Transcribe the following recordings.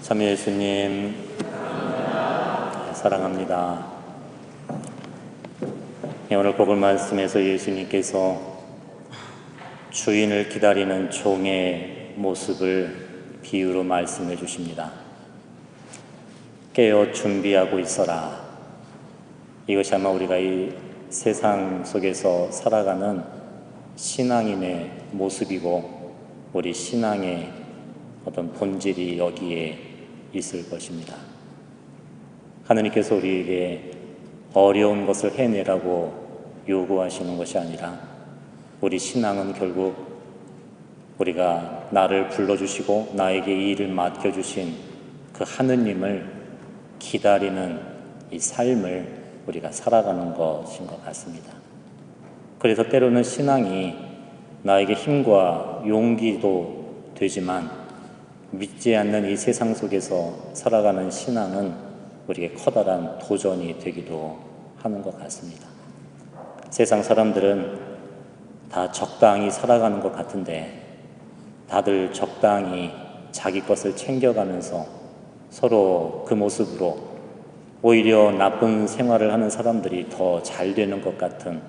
참 예수님 사랑합니다. 오늘 복음 말씀에서 예수님께서 주인을 기다리는 종의 모습을 비유로 말씀해 주십니다. 깨어 준비하고 있어라. 이것이 아마 우리가 이 세상 속에서 살아가는 신앙인의 모습이고 우리 신앙의 어떤 본질이 여기에 있을 것입니다. 하느님께서 우리에게 어려운 것을 해내라고 요구하시는 것이 아니라 우리 신앙은 결국 우리가 나를 불러주시고 나에게 이 일을 맡겨주신 그 하느님을 기다리는 이 삶을 우리가 살아가는 것인 것 같습니다. 그래서 때로는 신앙이 나에게 힘과 용기도 되지만 믿지 않는 이 세상 속에서 살아가는 신앙은 우리에게 커다란 도전이 되기도 하는 것 같습니다. 세상 사람들은 다 적당히 살아가는 것 같은데 다들 적당히 자기 것을 챙겨가면서 서로 그 모습으로 오히려 나쁜 생활을 하는 사람들이 더 잘 되는 것 같은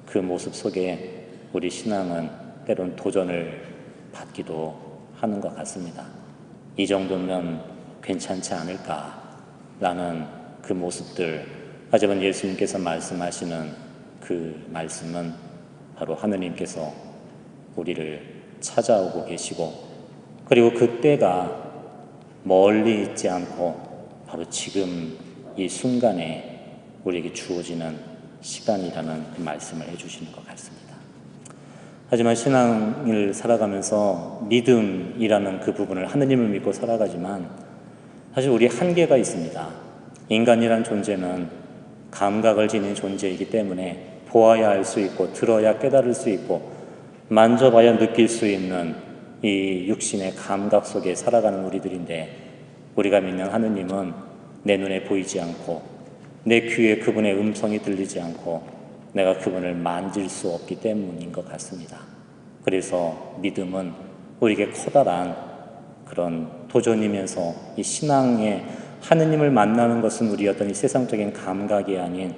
그 모습 속에 우리 신앙은 때론 도전을 받기도 하는 것 같습니다. 이 정도면 괜찮지 않을까라는 그 모습들, 하지만 예수님께서 말씀하시는 그 말씀은 바로 하느님께서 우리를 찾아오고 계시고 그리고 그 때가 멀리 있지 않고 바로 지금 이 순간에 우리에게 주어지는 시간이라는 그 말씀을 해주시는 것 같습니다. 하지만 신앙을 살아가면서 믿음이라는 그 부분을 하느님을 믿고 살아가지만 사실 우리 한계가 있습니다. 인간이란 존재는 감각을 지닌 존재이기 때문에 보아야 알 수 있고 들어야 깨달을 수 있고 만져봐야 느낄 수 있는 이 육신의 감각 속에 살아가는 우리들인데 우리가 믿는 하느님은 내 눈에 보이지 않고 내 귀에 그분의 음성이 들리지 않고 내가 그분을 만질 수 없기 때문인 것 같습니다. 그래서 믿음은 우리에게 커다란 그런 도전이면서 이 신앙의 하느님을 만나는 것은 우리 어떤 이 세상적인 감각이 아닌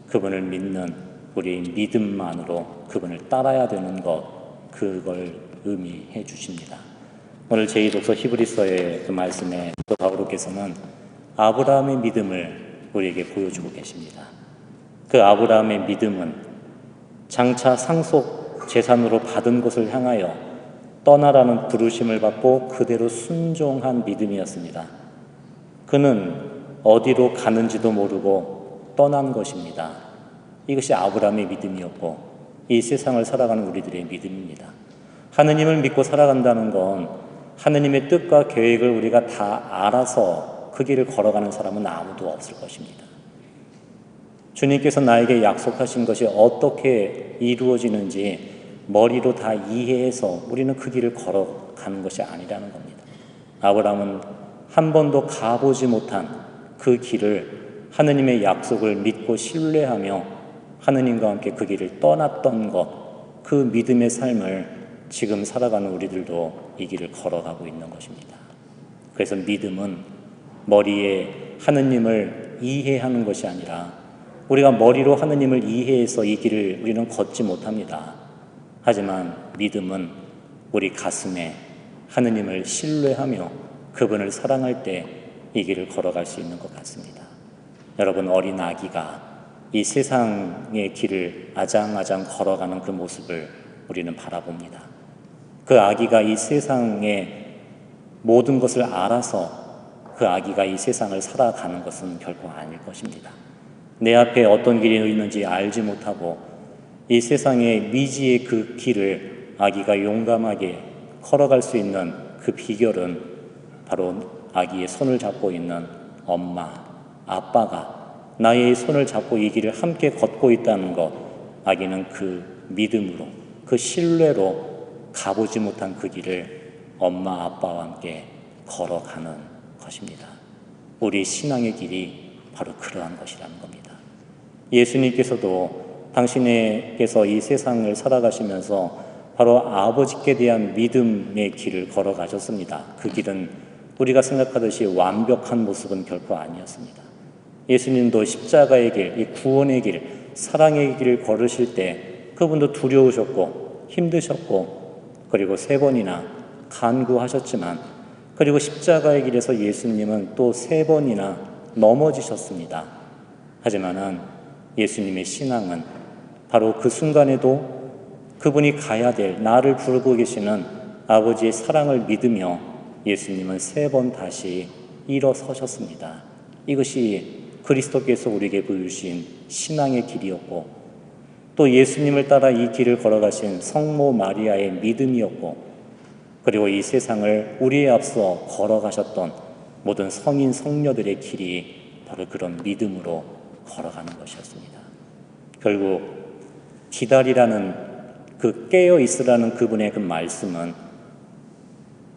그분을 믿는 우리의 믿음만으로 그분을 따라야 되는 것, 그걸 의미해 주십니다. 오늘 제2독서 히브리서의 그 말씀에 또 바오로께서는 아브라함의 믿음을 우리에게 보여주고 계십니다. 그 아브라함의 믿음은 장차 상속 재산으로 받은 것을 향하여 떠나라는 부르심을 받고 그대로 순종한 믿음이었습니다. 그는 어디로 가는지도 모르고 떠난 것입니다. 이것이 아브라함의 믿음이었고 이 세상을 살아가는 우리들의 믿음입니다. 하느님을 믿고 살아간다는 건 하느님의 뜻과 계획을 우리가 다 알아서 그 길을 걸어가는 사람은 아무도 없을 것입니다. 주님께서 나에게 약속하신 것이 어떻게 이루어지는지 머리로 다 이해해서 우리는 그 길을 걸어가는 것이 아니라는 겁니다. 아브라함은 한 번도 가보지 못한 그 길을 하느님의 약속을 믿고 신뢰하며 하느님과 함께 그 길을 떠났던 것, 그 믿음의 삶을 지금 살아가는 우리들도 이 길을 걸어가고 있는 것입니다. 그래서 믿음은 머리에 하느님을 이해하는 것이 아니라 우리가 머리로 하느님을 이해해서 이 길을 우리는 걷지 못합니다. 하지만 믿음은 우리 가슴에 하느님을 신뢰하며 그분을 사랑할 때 이 길을 걸어갈 수 있는 것 같습니다. 여러분, 어린 아기가 이 세상의 길을 아장아장 걸어가는 그 모습을 우리는 바라봅니다. 그 아기가 이 세상의 모든 것을 알아서 그 아기가 이 세상을 살아가는 것은 결코 아닐 것입니다. 내 앞에 어떤 길이 있는지 알지 못하고 이 세상의 미지의 그 길을 아기가 용감하게 걸어갈 수 있는 그 비결은 바로 아기의 손을 잡고 있는 엄마, 아빠가 나의 손을 잡고 이 길을 함께 걷고 있다는 것, 아기는 그 믿음으로, 그 신뢰로 가보지 못한 그 길을 엄마, 아빠와 함께 걸어가는 것입니다. 우리 신앙의 길이 바로 그러한 것이라는 겁니다. 예수님께서도 당신께서 이 세상을 살아가시면서 바로 아버지께 대한 믿음의 길을 걸어가셨습니다. 그 길은 우리가 생각하듯이 완벽한 모습은 결코 아니었습니다. 예수님도 십자가의 길, 이 구원의 길, 사랑의 길을 걸으실 때 그분도 두려우셨고 힘드셨고 그리고 3번이나 간구하셨지만 그리고 십자가의 길에서 예수님은 또 3번이나 넘어지셨습니다. 하지만은 예수님의 신앙은 바로 그 순간에도 그분이 가야 될 나를 부르고 계시는 아버지의 사랑을 믿으며 예수님은 3번 다시 일어서셨습니다. 이것이 그리스도께서 우리에게 보여주신 신앙의 길이었고 또 예수님을 따라 이 길을 걸어가신 성모 마리아의 믿음이었고 그리고 이 세상을 우리에 앞서 걸어가셨던 모든 성인 성녀들의 길이 바로 그런 믿음으로 걸어가는 것이었습니다. 결국 기다리라는 그 깨어있으라는 그분의 그 말씀은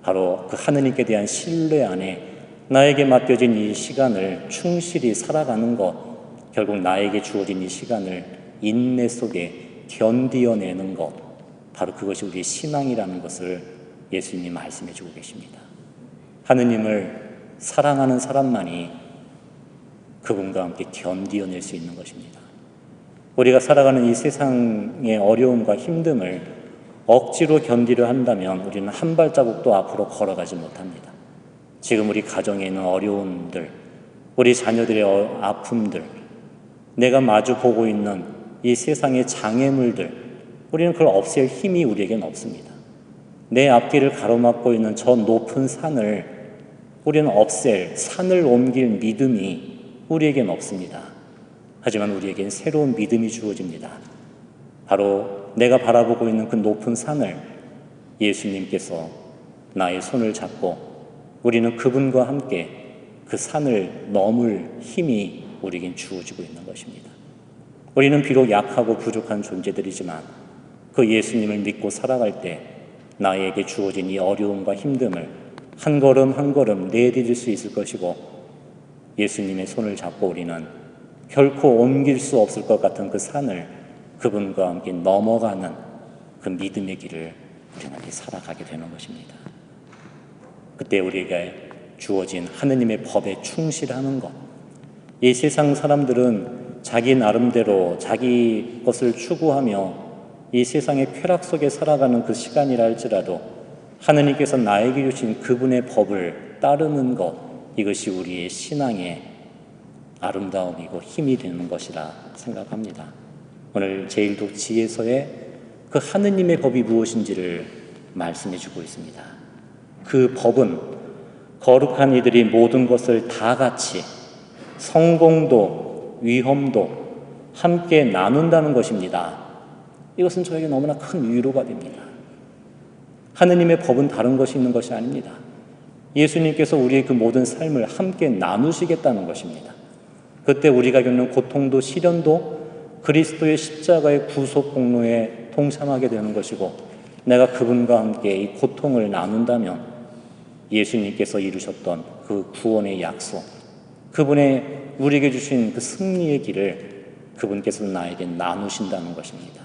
바로 그 하느님께 대한 신뢰 안에 나에게 맡겨진 이 시간을 충실히 살아가는 것, 결국 나에게 주어진 이 시간을 인내 속에 견디어내는 것, 바로 그것이 우리의 신앙이라는 것을 예수님이 말씀해 주고 계십니다. 하느님을 사랑하는 사람만이 그분과 함께 견디어낼 수 있는 것입니다. 우리가 살아가는 이 세상의 어려움과 힘듦을 억지로 견디려 한다면 우리는 한 발자국도 앞으로 걸어가지 못합니다. 지금 우리 가정에 있는 어려움들, 우리 자녀들의 아픔들, 내가 마주 보고 있는 이 세상의 장애물들, 우리는 그걸 없앨 힘이 우리에겐 없습니다. 내 앞길을 가로막고 있는 저 높은 산을 우리는 없앨, 산을 옮길 믿음이 우리에겐 없습니다. 하지만 우리에겐 새로운 믿음이 주어집니다. 바로 내가 바라보고 있는 그 높은 산을 예수님께서 나의 손을 잡고 우리는 그분과 함께 그 산을 넘을 힘이 우리에겐 주어지고 있는 것입니다. 우리는 비록 약하고 부족한 존재들이지만 그 예수님을 믿고 살아갈 때 나에게 주어진 이 어려움과 힘듦을 한 걸음 한 걸음 내디딜 수 있을 것이고 예수님의 손을 잡고 우리는 결코 옮길 수 없을 것 같은 그 산을 그분과 함께 넘어가는 그 믿음의 길을 우리는 살아가게 되는 것입니다. 그때 우리에게 주어진 하느님의 법에 충실하는 것. 이 세상 사람들은 자기 나름대로 자기 것을 추구하며 이 세상의 쾌락 속에 살아가는 그 시간이라 할지라도 하느님께서 나에게 주신 그분의 법을 따르는 것, 이것이 우리의 신앙의 아름다움이고 힘이 되는 것이라 생각합니다. 오늘 제1독 지혜서에 그 하느님의 법이 무엇인지를 말씀해 주고 있습니다. 그 법은 거룩한 이들이 모든 것을 다 같이 성공도 위험도 함께 나눈다는 것입니다. 이것은 저에게 너무나 큰 위로가 됩니다. 하느님의 법은 다른 것이 있는 것이 아닙니다. 예수님께서 우리의 그 모든 삶을 함께 나누시겠다는 것입니다. 그때 우리가 겪는 고통도 시련도 그리스도의 십자가의 구속 공로에 동참하게 되는 것이고 내가 그분과 함께 이 고통을 나눈다면 예수님께서 이루셨던 그 구원의 약속, 그분의 우리에게 주신 그 승리의 길을 그분께서 나에게 나누신다는 것입니다.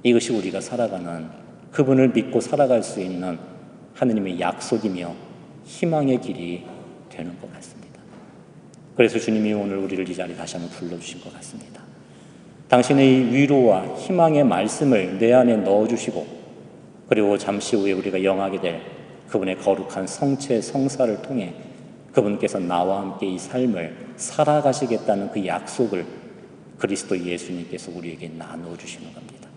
이것이 우리가 살아가는 그분을 믿고 살아갈 수 있는 하느님의 약속이며 희망의 길이 되는 것 같습니다. 그래서 주님이 오늘 우리를 이 자리에 다시 한번 불러주신 것 같습니다. 당신의 이 위로와 희망의 말씀을 내 안에 넣어주시고 그리고 잠시 후에 우리가 영하게 될 그분의 거룩한 성체 성사를 통해 그분께서 나와 함께 이 삶을 살아가시겠다는 그 약속을 그리스도 예수님께서 우리에게 나누어 주시는 겁니다.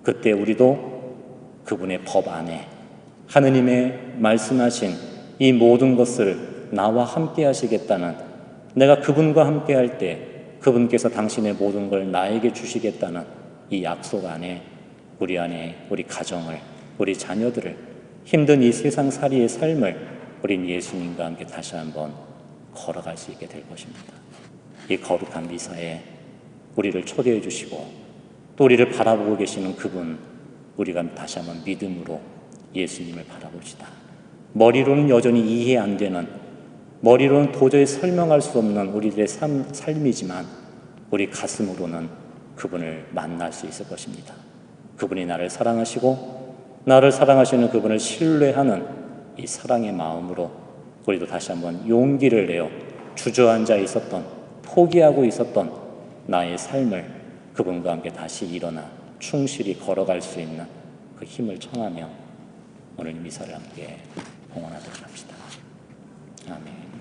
그때 우리도 그분의 법 안에 하느님의 말씀하신 이 모든 것을 나와 함께 하시겠다는, 내가 그분과 함께 할 때 그분께서 당신의 모든 걸 나에게 주시겠다는 이 약속 안에 우리 안에 우리 가정을, 우리 자녀들을, 힘든 이 세상살이의 삶을 우린 예수님과 함께 다시 한번 걸어갈 수 있게 될 것입니다. 이 거룩한 미사에 우리를 초대해 주시고 또 우리를 바라보고 계시는 그분, 우리가 다시 한번 믿음으로 예수님을 바라봅시다. 머리로는 여전히 이해 안 되는, 머리로는 도저히 설명할 수 없는 우리들의 삶이지만 우리 가슴으로는 그분을 만날 수 있을 것입니다. 그분이 나를 사랑하시고 나를 사랑하시는 그분을 신뢰하는 이 사랑의 마음으로 우리도 다시 한번 용기를 내어 주저앉아 있었던, 포기하고 있었던 나의 삶을 그분과 함께 다시 일어나 충실히 걸어갈 수 있는 그 힘을 청하며 오늘 미사를 함께 봉헌하도록 합시다. 아멘.